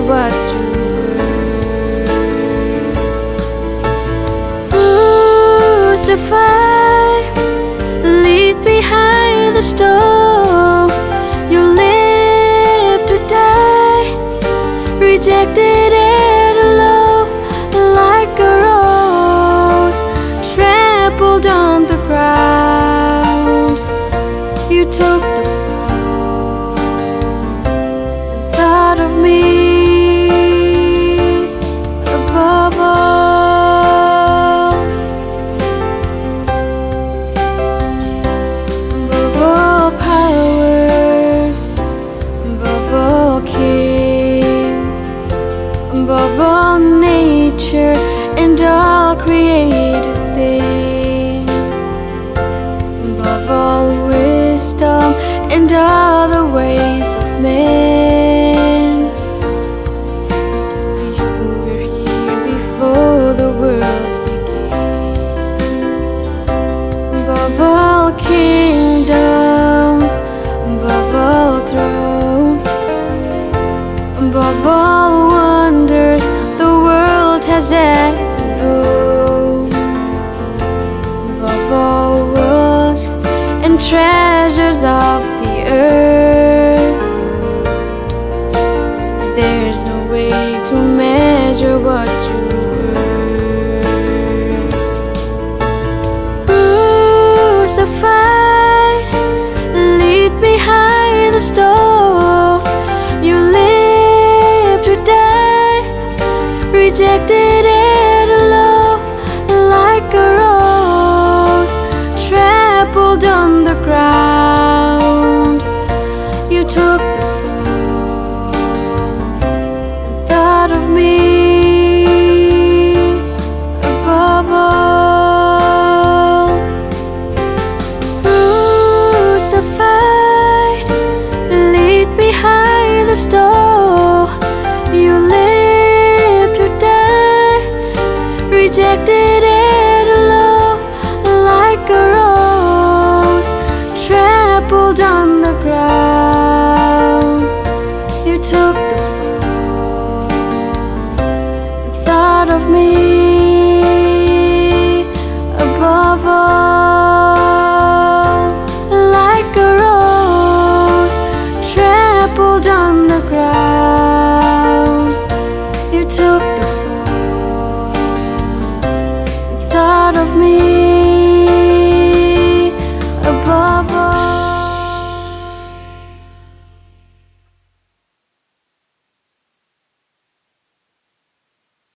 what you were. Crucified, leave behind the stone. You live to die, rejected and alone, like a rose trampled on the ground. You took the fall and thought of me above all. Above all powers, above all kings, above all nature and all created things, above all wisdom and all the ways of men. You were here before the world began. Above all kingdoms, above all thrones, above all wonders the world has ever known, above all wealth and treasures of the earth. There's no way to measure what you were. Crucified, leave behind the stone. You live to die, rejected and alone, like a rose trampled on the ground. You took the fall and thought of me above all. Crucified, leave behind the stone. You live to die, rejected and alone, like a rose trampled on the ground.